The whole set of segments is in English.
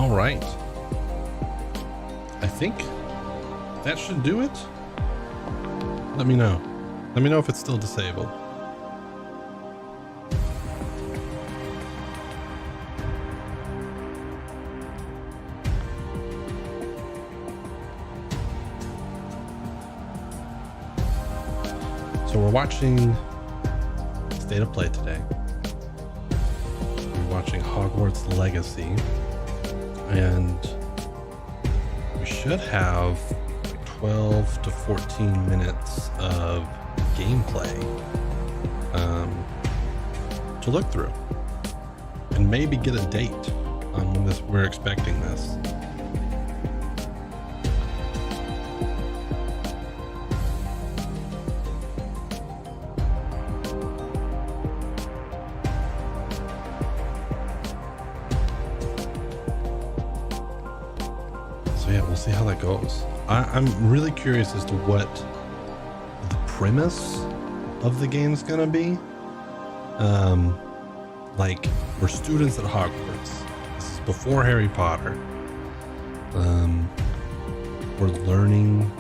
All right. I think that should do it. Let me know. Let me know if it's still disabled. So we're watching State of Play today. We're watching Hogwarts Legacy, and we should have 12 to 14 minutes of gameplay to look through, and maybe get a date on when we're expecting this. So yeah, we'll see how that goes. I'm really curious as to what the premise of the game's gonna be. Like, we're students at Hogwarts. This is before Harry Potter. We're learning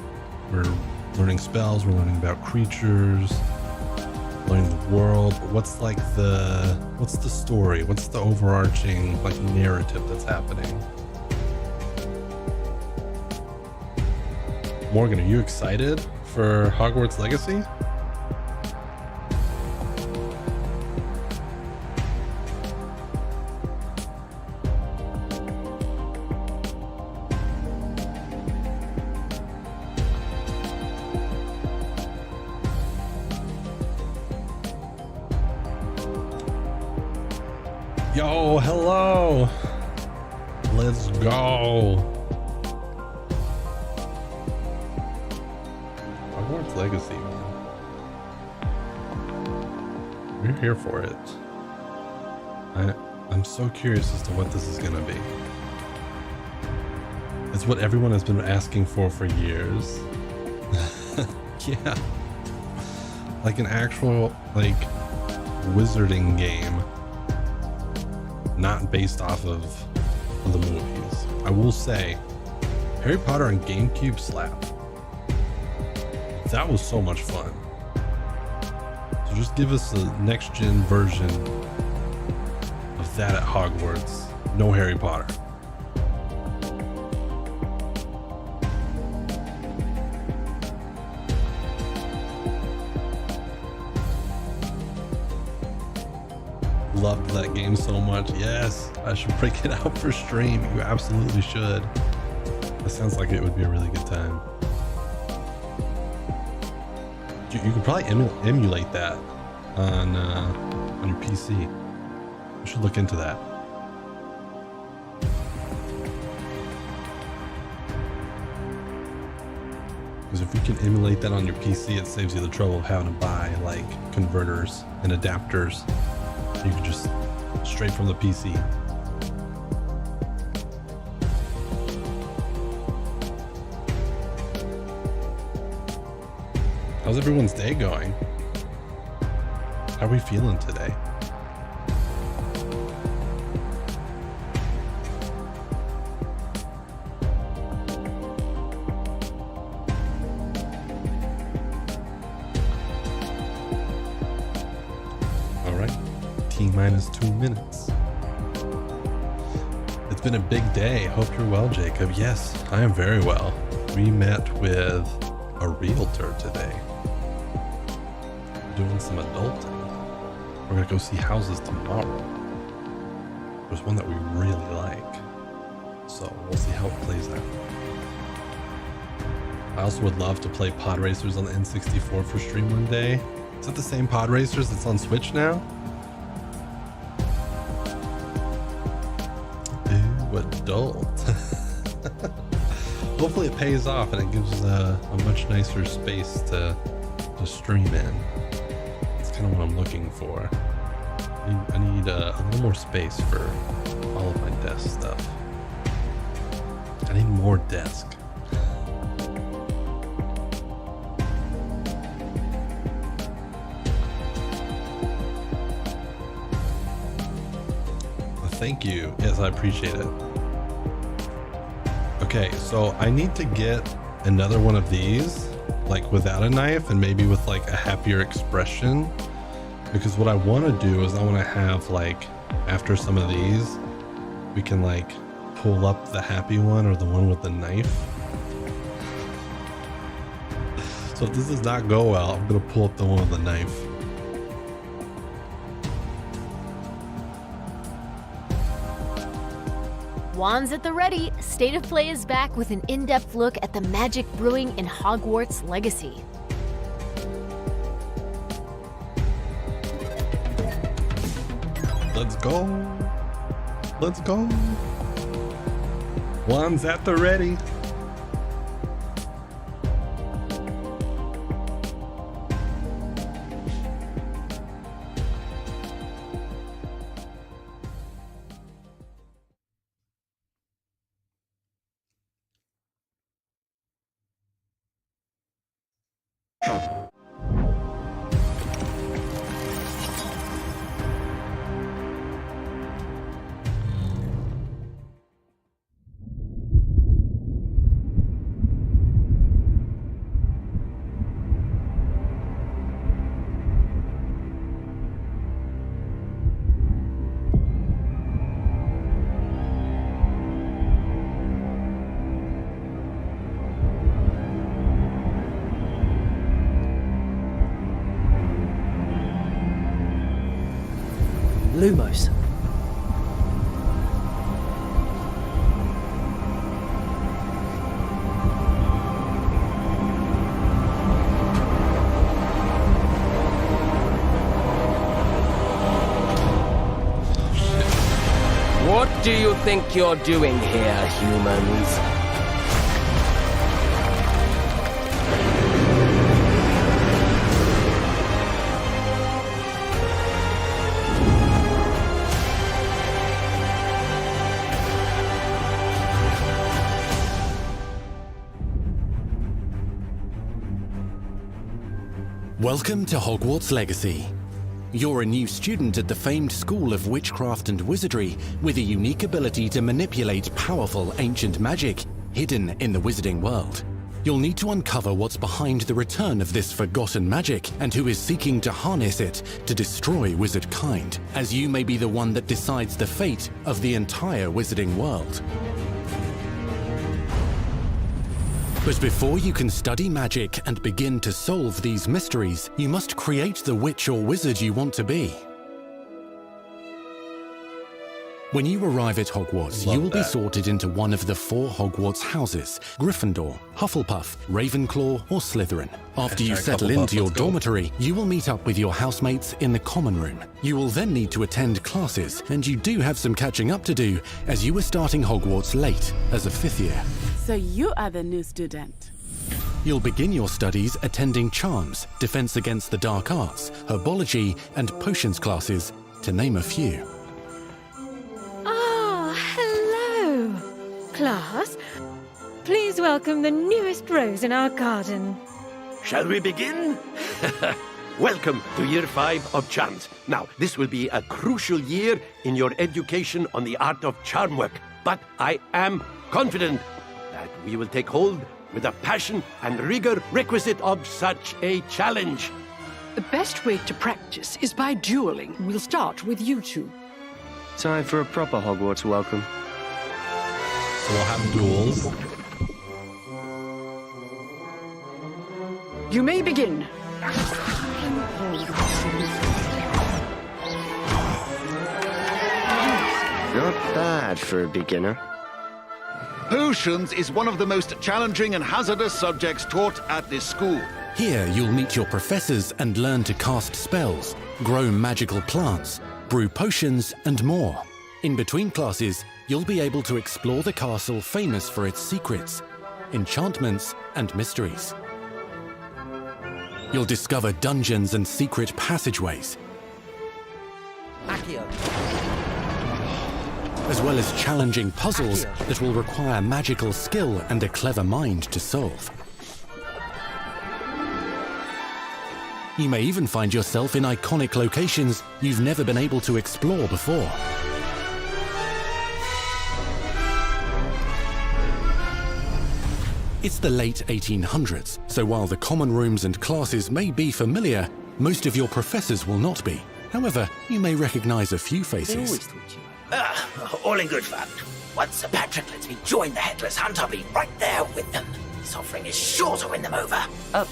spells, we're learning about creatures, learning the world. But what's the story? What's the overarching like narrative that's happening? Morgan, are you excited for Hogwarts Legacy? Yo, hello. Let's go. Hogwarts Legacy, man. We're here for it. I'm so curious as to what this is gonna be. It's what everyone has been asking for years. Yeah. Like an actual, like, wizarding game. Not based off of the movies. I will say, Harry Potter on GameCube slapped. That was so much fun. So just give us a next gen version of that at Hogwarts. No Harry Potter. Loved that game so much. Yes, I should break it out for stream. You absolutely should. That sounds like it would be a really good time. You could probably emulate that on your PC. You should look into that. Because if you can emulate that on your PC, it saves you the trouble of having to buy like converters and adapters. You can just straight from the PC. How's everyone's day going? How are we feeling today? All right, T-minus 2 minutes. It's been a big day. Hope you're well, Jacob. Yes, I am very well. We met with a realtor today. Doing some adulting. We're gonna go see houses tomorrow. There's one that we really like, so we'll see how it plays out. I also would love to play Pod Racers on the N64 for stream one day. Is that the same Pod Racers that's on Switch now? Ooh, adult. Hopefully it pays off and it gives a much nicer space to stream in. Kind of what I'm looking for. I need a little more space for all of my desk stuff. I need more desk. Thank you. Yes, I appreciate it. Okay, so I need to get another one of these, like without a knife and maybe with like a happier expression. Because what I want to do is I want to have like, after some of these, we can like pull up the happy one or the one with the knife. So if this does not go well, I'm going to pull up the one with the knife. Wands at the ready, State of Play is back with an in-depth look at the magic brewing in Hogwarts Legacy. Let's go. Let's go. Wands at the ready. Lumos. What do you think you're doing here, humans? Welcome to Hogwarts Legacy. You're a new student at the famed School of Witchcraft and Wizardry with a unique ability to manipulate powerful ancient magic hidden in the wizarding world. You'll need to uncover what's behind the return of this forgotten magic and who is seeking to harness it to destroy wizard kind, as you may be the one that decides the fate of the entire wizarding world. But before you can study magic and begin to solve these mysteries, you must create the witch or wizard you want to be. When you arrive at Hogwarts, you will be sorted into one of the 4 Hogwarts houses: Gryffindor, Hufflepuff, Ravenclaw, or Slytherin. After you settle into your dormitory, you will meet up with your housemates in the common room. You will then need to attend classes, and you do have some catching up to do, as you were starting Hogwarts late as a 5th year. So you are the new student. You'll begin your studies attending Charms, Defense Against the Dark Arts, Herbology, and Potions classes, to name a few. Oh, hello, class. Please welcome the newest rose in our garden. Shall we begin? Welcome to Year 5 of Charms. Now, this will be a crucial year in your education on the art of charm work, but I am confident that we will take hold with the passion and rigor requisite of such a challenge. The best way to practice is by dueling. We'll start with you two. Time for a proper Hogwarts welcome. So we'll have duels. You may begin. Not bad for a beginner. Potions is one of the most challenging and hazardous subjects taught at this school. Here you'll meet your professors and learn to cast spells, grow magical plants, brew potions, and more. In between classes, you'll be able to explore the castle famous for its secrets, enchantments, and mysteries. You'll discover dungeons and secret passageways, as well as challenging puzzles that will require magical skill and a clever mind to solve. You may even find yourself in iconic locations you've never been able to explore before. It's the late 1800s, so while the common rooms and classes may be familiar, most of your professors will not be. However, you may recognize a few faces. All in good fun. Once Sir Patrick lets me join the Headless Hunt, I'll be right there with them. This offering is sure to win them over.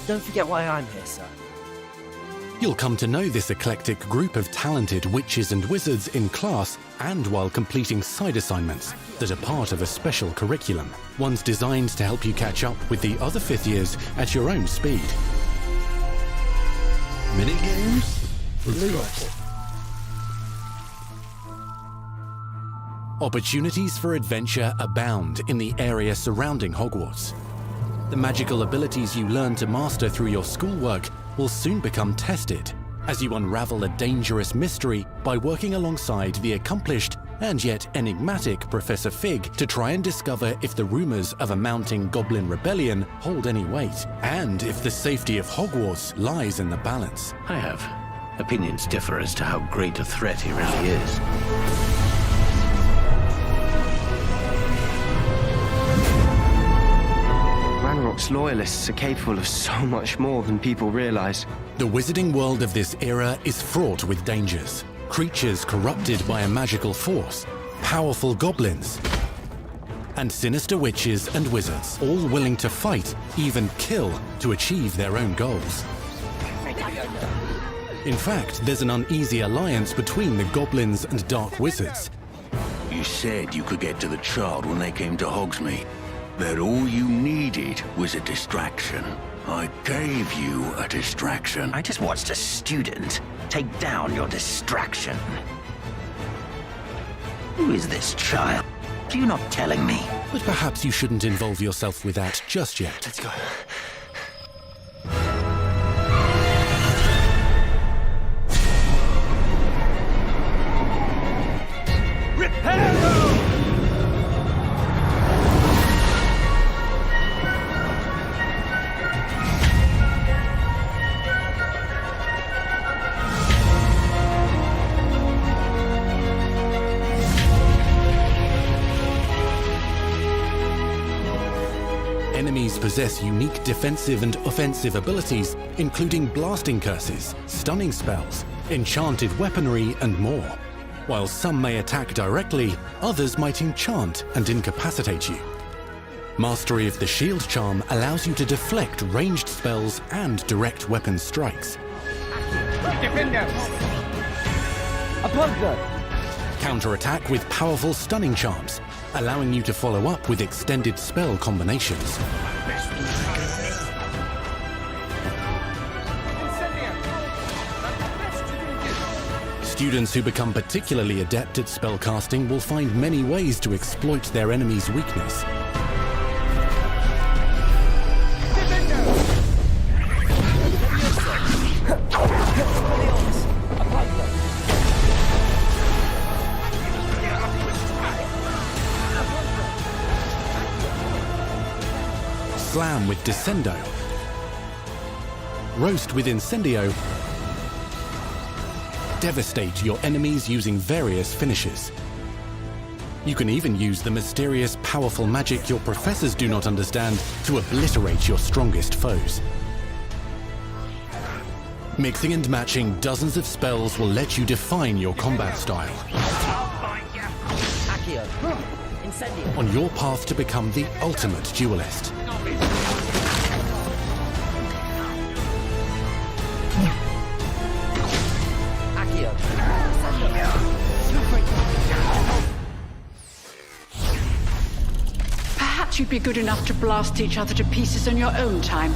Don't forget why I'm here, sir. You'll come to know this eclectic group of talented witches and wizards in class and while completing side assignments that are part of a special curriculum, ones designed to help you catch up with the other fifth years at your own speed. Mini games? Let's go. Opportunities for adventure abound in the area surrounding Hogwarts. The magical abilities you learn to master through your schoolwork will soon become tested as you unravel a dangerous mystery by working alongside the accomplished and yet enigmatic Professor Fig to try and discover if the rumors of a mounting goblin rebellion hold any weight, and if the safety of Hogwarts lies in the balance. I have opinions differ as to how great a threat he really is. Ranrock's loyalists are capable of so much more than people realize. The wizarding world of this era is fraught with dangers. Creatures corrupted by a magical force, powerful goblins, and sinister witches and wizards, all willing to fight, even kill, to achieve their own goals. In fact, there's an uneasy alliance between the goblins and dark wizards. You said you could get to the child when they came to Hogsmeade. That all you needed was a distraction. I gave you a distraction. I just watched a student take down your distraction. Who is this child? Are you not telling me? But perhaps you shouldn't involve yourself with that just yet. Let's go. Enemies possess unique defensive and offensive abilities, including blasting curses, stunning spells, enchanted weaponry, and more. While some may attack directly, others might enchant and incapacitate you. Mastery of the shield charm allows you to deflect ranged spells and direct weapon strikes. Counterattack with powerful stunning charms, allowing you to follow up with extended spell combinations. Students who become particularly adept at spellcasting will find many ways to exploit their enemy's weakness. Slam with Descendo. Roast with Incendio. Devastate your enemies using various finishes. You can even use the mysterious, powerful magic your professors do not understand to obliterate your strongest foes. Mixing and matching dozens of spells will let you define your combat style. On your path to become the ultimate duelist. Perhaps you'd be good enough to blast each other to pieces on your own time.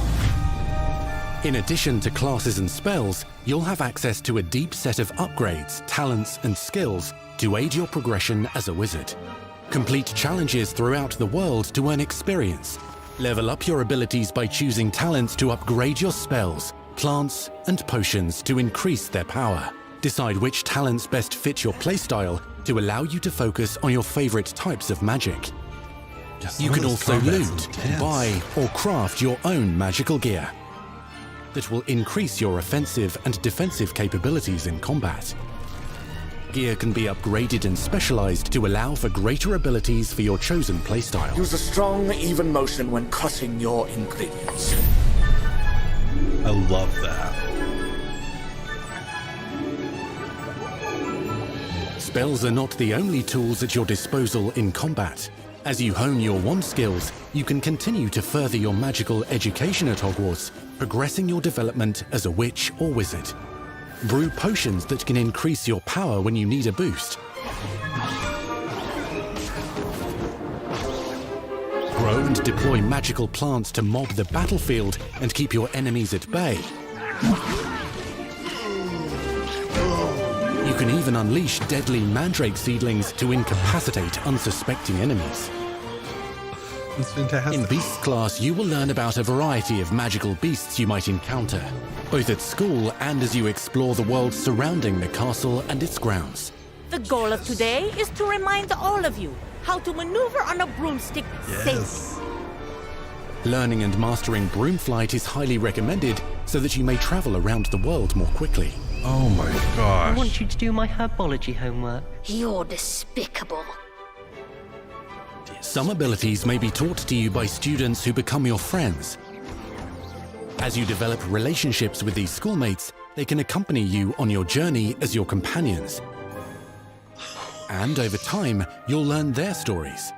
In addition to classes and spells, you'll have access to a deep set of upgrades, talents, and skills to aid your progression as a wizard. Complete challenges throughout the world to earn experience. Level up your abilities by choosing talents to upgrade your spells, plants, and potions to increase their power. Decide which talents best fit your playstyle to allow you to focus on your favorite types of magic. You can also loot, buy, or craft your own magical gear that will increase your offensive and defensive capabilities in combat. gear can be upgraded and specialized to allow for greater abilities for your chosen playstyle. Use a strong, even motion when cutting your ingredients. I love that. Spells are not the only tools at your disposal in combat. As you hone your wand skills, you can continue to further your magical education at Hogwarts, progressing your development as a witch or wizard. Brew potions that can increase your power when you need a boost. Grow and deploy magical plants to mob the battlefield and keep your enemies at bay. You can even unleash deadly mandrake seedlings to incapacitate unsuspecting enemies. It's fantastic. In Beast class, you will learn about a variety of magical beasts you might encounter, both at school and as you explore the world surrounding the castle and its grounds. The goal of today is to remind all of you how to maneuver on a broomstick safely. Learning and mastering broom flight is highly recommended so that you may travel around the world more quickly. Oh my gosh. I want you to do my herbology homework. You're despicable. Some abilities may be taught to you by students who become your friends. As you develop relationships with these schoolmates, they can accompany you on your journey as your companions. And over time, you'll learn their stories.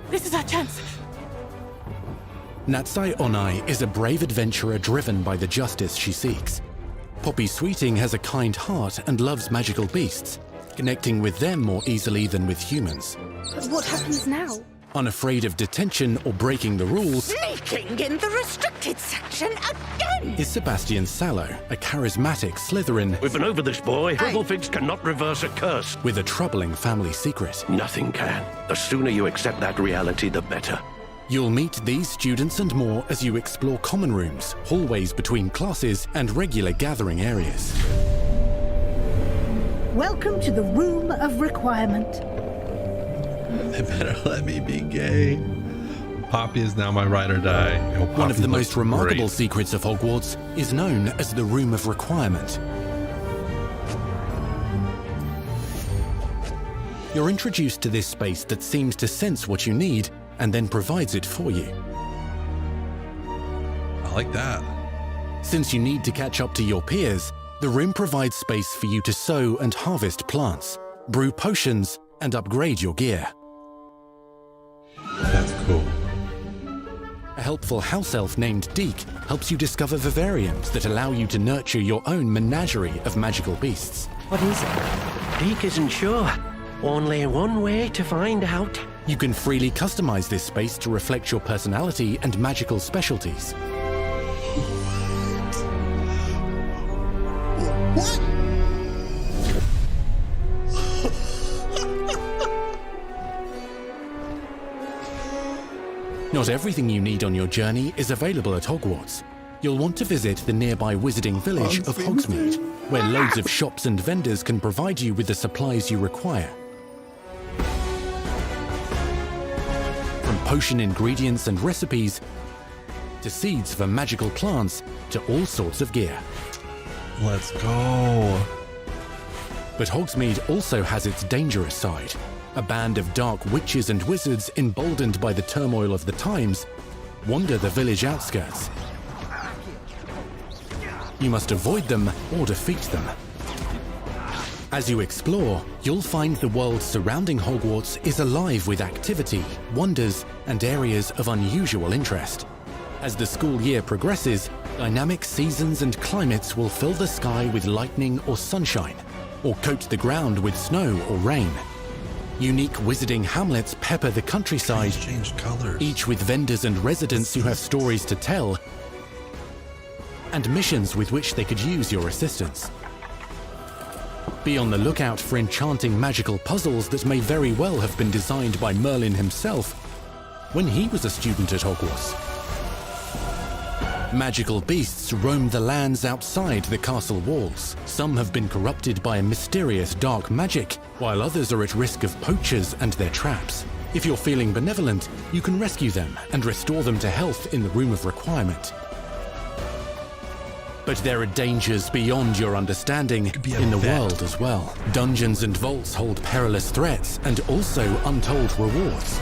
This is our chance. Natsai Onai is a brave adventurer driven by the justice she seeks. Poppy Sweeting has a kind heart and loves magical beasts, connecting with them more easily than with humans. But what happens now? Unafraid of detention or breaking the rules, Sneaking in the restricted section again! is Sebastian Sallow, a charismatic Slytherin We've been over this, boy. Wigglefigs cannot reverse a curse. with a troubling family secret. Nothing can. The sooner you accept that reality, the better. You'll meet these students and more as you explore common rooms, hallways between classes, and regular gathering areas. Welcome to the Room of Requirement. They better let me be gay. Poppy is now my ride or die. Oh, One of Poppy the most looks remarkable great. secrets of Hogwarts is known as the Room of Requirement. You're introduced to this space that seems to sense what you need and then provides it for you. I like that. Since you need to catch up to your peers, the room provides space for you to sow and harvest plants, brew potions, and upgrade your gear. That's cool. A helpful house elf named Deke helps you discover vivariums that allow you to nurture your own menagerie of magical beasts. What is it? Deke isn't sure. Only one way to find out. You can freely customize this space to reflect your personality and magical specialties. What? Not everything you need on your journey is available at Hogwarts. You'll want to visit the nearby wizarding village of Hogsmeade, where loads of shops and vendors can provide you with the supplies you require. From potion ingredients and recipes, to seeds for magical plants, to all sorts of gear. Let's go. But Hogsmeade also has its dangerous side. A band of dark witches and wizards emboldened by the turmoil of the times wander the village outskirts. You must avoid them or defeat them. As you explore, you'll find the world surrounding Hogwarts is alive with activity, wonders, and areas of unusual interest. As the school year progresses, dynamic seasons and climates will fill the sky with lightning or sunshine, or coat the ground with snow or rain. Unique wizarding hamlets pepper the countryside, Change colors. each with vendors and residents who have stories to tell, and missions with which they could use your assistance. Be on the lookout for enchanting magical puzzles that may very well have been designed by Merlin himself when he was a student at Hogwarts. Magical beasts roam the lands outside the castle walls. Some have been corrupted by a mysterious dark magic, while others are at risk of poachers and their traps. If you're feeling benevolent, you can rescue them and restore them to health in the Room of Requirement. But there are dangers beyond your understanding in the world as well. Dungeons and vaults hold perilous threats and also untold rewards.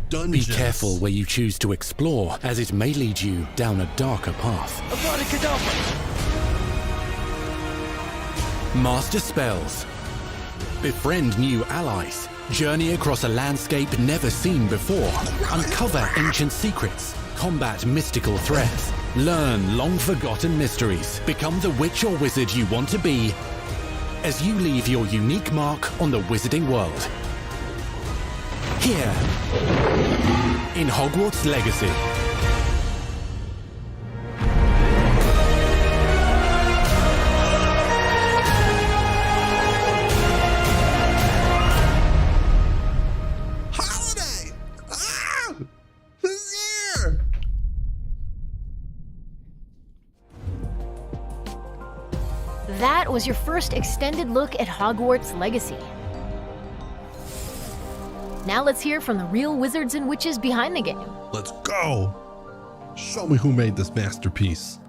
Dungeons. Be careful where you choose to explore, as it may lead you down a darker path. Master spells. Befriend new allies. Journey across a landscape never seen before. Uncover ancient secrets. Combat mystical threats. Learn long-forgotten mysteries. Become the witch or wizard you want to be as you leave your unique mark on the wizarding world. Here, in Hogwarts Legacy. Holiday! Ah! This year! That was your first extended look at Hogwarts Legacy. Now let's hear from the real wizards and witches behind the game. Let's go! Show me who made this masterpiece.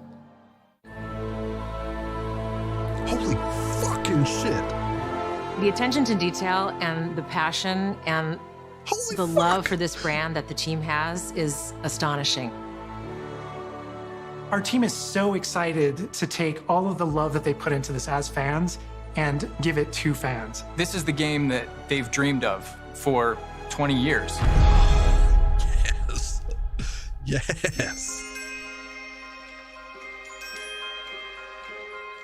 Holy fucking shit! The attention to detail and the passion and the love for this brand that the team has is astonishing. Our team is so excited to take all of the love that they put into this as fans and give it to fans. This is the game that they've dreamed of for 20 years. Yes. Yes.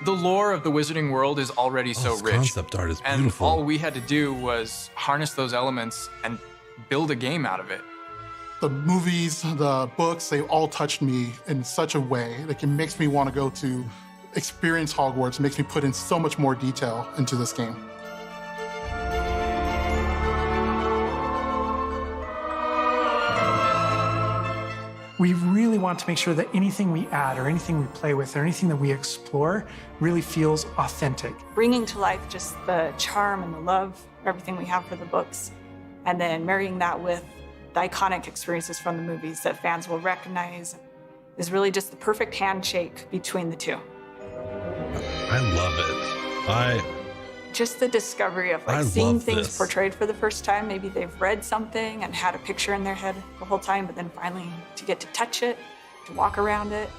The lore of the Wizarding World is already so this rich. concept art is and beautiful. all we had to do was harness those elements and build a game out of it. The movies, the books, they all touched me in such a way. Like, it makes me want to go to experience Hogwarts. It makes me put in so much more detail into this game. We really want to make sure that anything we add or anything we play with or anything that we explore really feels authentic. Bringing to life just the charm and the love, everything we have for the books, and then marrying that with the iconic experiences from the movies that fans will recognize is really just the perfect handshake between the two. I love it. Just the discovery of I seeing love things this. portrayed for the first time. Maybe they've read something and had a picture in their head the whole time, but then finally to get to touch it, to walk around it.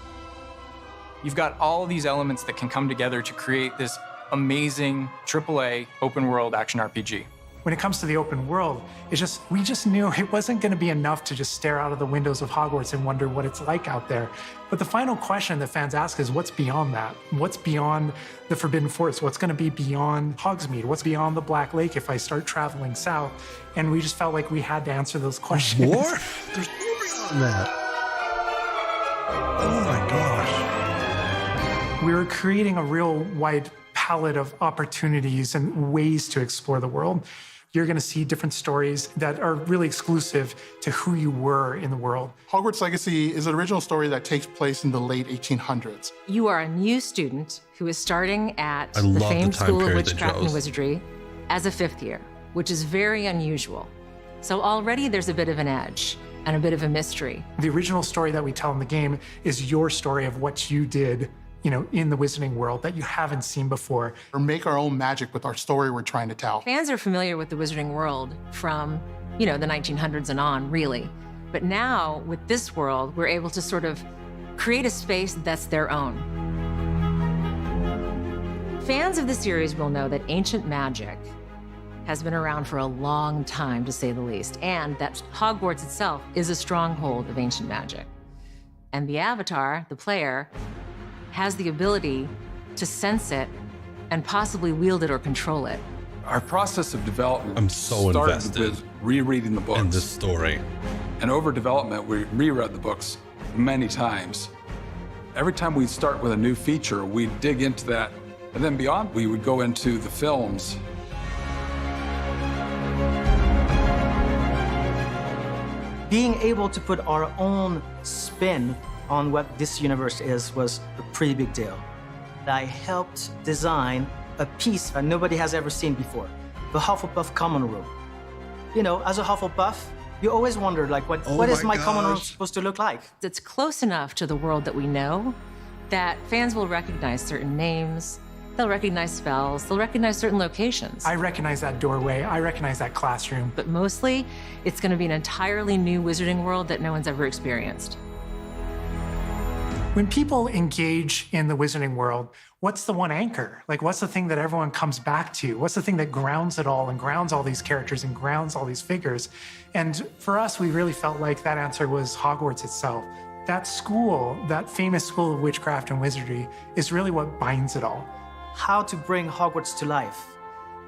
You've got all these elements that can come together to create this amazing AAA open world action RPG. When it comes to the open world, we just knew it wasn't going to be enough to just stare out of the windows of Hogwarts and wonder what it's like out there. But the final question that fans ask is, what's beyond that? What's beyond the Forbidden Forest? What's going to be beyond Hogsmeade? What's beyond the Black Lake if I start traveling south? And we just felt like we had to answer those questions. More? There's more beyond that. Oh my gosh. We were creating a real wide palette of opportunities and ways to explore the world. You're going to see different stories that are really exclusive to who you were in the world. Hogwarts Legacy is an original story that takes place in the late 1800s. You are a new student who is starting at I the love the famed time School of period that Witchcraft and Joe's. Wizardry as a 5th year, which is very unusual. So already there's a bit of an edge and a bit of a mystery. The original story that we tell in the game is your story of what you did, in the Wizarding world that you haven't seen before. Or make our own magic with our story we're trying to tell. Fans are familiar with the Wizarding world from, the 1900s and on, really. But now, with this world, we're able to sort of create a space that's their own. Fans of the series will know that ancient magic has been around for a long time, to say the least, and that Hogwarts itself is a stronghold of ancient magic. And the Avatar, the player, has the ability to sense it and possibly wield it or control it. Our process of development I'm so started invested with rereading the books. in this story. And over development, we reread the books many times. Every time we'd start with a new feature, we'd dig into that. And then beyond, we would go into the films. Being able to put our own spin on what this universe is was a pretty big deal. I helped design a piece that nobody has ever seen before, the Hufflepuff common room. As a Hufflepuff, you always wondered, what is my common room supposed to look like? It's close enough to the world that we know, that fans will recognize certain names, they'll recognize spells, they'll recognize certain locations. I recognize that doorway, I recognize that classroom. But mostly, it's going to be an entirely new wizarding world that no one's ever experienced. When people engage in the wizarding world, what's the one anchor? Like, what's the thing that everyone comes back to? What's the thing that grounds it all and grounds all these characters and grounds all these figures? And for us, we really felt like that answer was Hogwarts itself. That school, that famous school of witchcraft and wizardry, is really what binds it all. How to bring Hogwarts to life.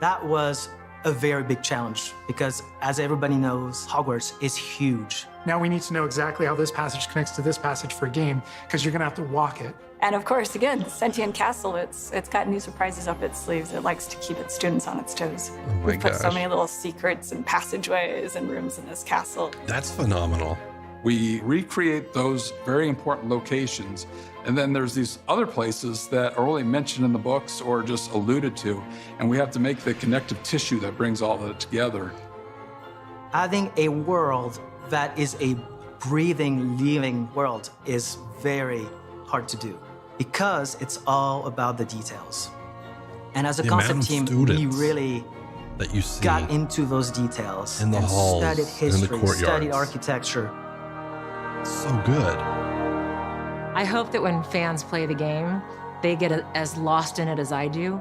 That was a very big challenge because, as everybody knows, Hogwarts is huge. Now we need to know exactly how this passage connects to this passage for a game, because you're gonna have to walk it. And of course, again, the Sentient Castle, it's got new surprises up its sleeves. It likes to keep its students on its toes. We've put so many little secrets and passageways and rooms in this castle. That's phenomenal. We recreate those very important locations, and then there's these other places that are only mentioned in the books or just alluded to, and we have to make the connective tissue that brings all that together. Having a world that is a breathing, living world is very hard to do because it's all about the details. And as a concept team, we really that you see got into those details in the and halls, studied history, in the studied architecture. So good. I hope that when fans play the game, they get as lost in it as I do.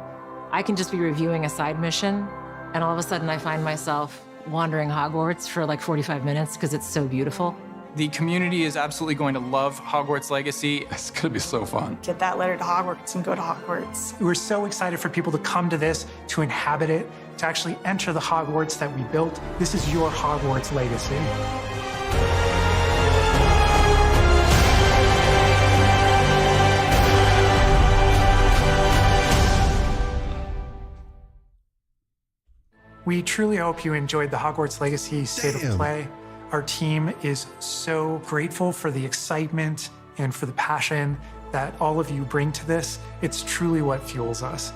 I can just be reviewing a side mission, and all of a sudden I find myself wandering Hogwarts for like 45 minutes because it's so beautiful. The community is absolutely going to love Hogwarts Legacy. It's going to be so fun. Get that letter to Hogwarts and go to Hogwarts. We're so excited for people to come to this, to inhabit it, to actually enter the Hogwarts that we built. This is your Hogwarts Legacy. We truly hope you enjoyed the Hogwarts Legacy State of Play. Our team is so grateful for the excitement and for the passion that all of you bring to this. It's truly what fuels us.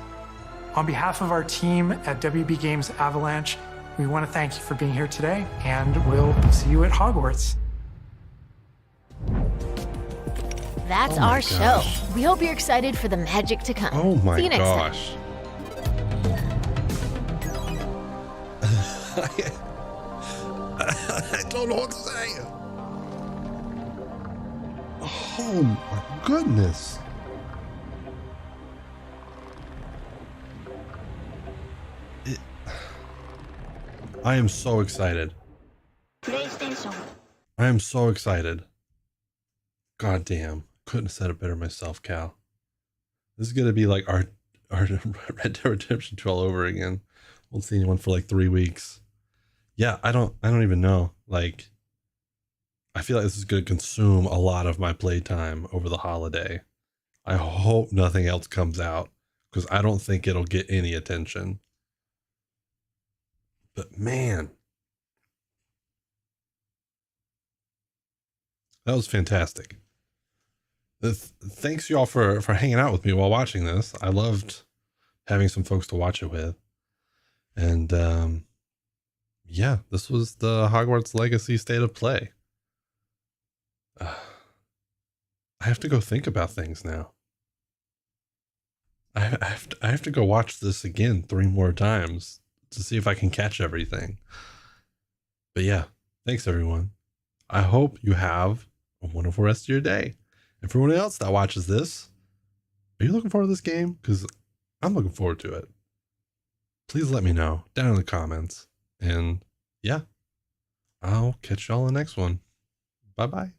On behalf of our team at WB Games Avalanche, we want to thank you for being here today, and we'll see you at Hogwarts. That's Oh my our gosh. show. We hope you're excited for the magic to come. Oh my See you next time. gosh. I don't know what to say. Oh my goodness. I am so excited. PlayStation. I am so excited. God damn. Couldn't have said it better myself, Cal. This is gonna be like our Red Dead Redemption 2 all over again. Won't see anyone for like 3 weeks. Yeah, I don't even know. Like, I feel like this is going to consume a lot of my playtime over the holiday. I hope nothing else comes out because I don't think it'll get any attention. But man, that was fantastic. Thanks y'all for hanging out with me while watching this. I loved having some folks to watch it with. And yeah, this was the Hogwarts Legacy State of Play. I have to go think about things now. I have to go watch this again 3 more times to see if I can catch everything. But yeah, thanks everyone. I hope you have a wonderful rest of your day. And for everyone else that watches this, are you looking forward to this game? Because I'm looking forward to it. Please let me know down in the comments. And yeah, I'll catch y'all in the next one. Bye-bye.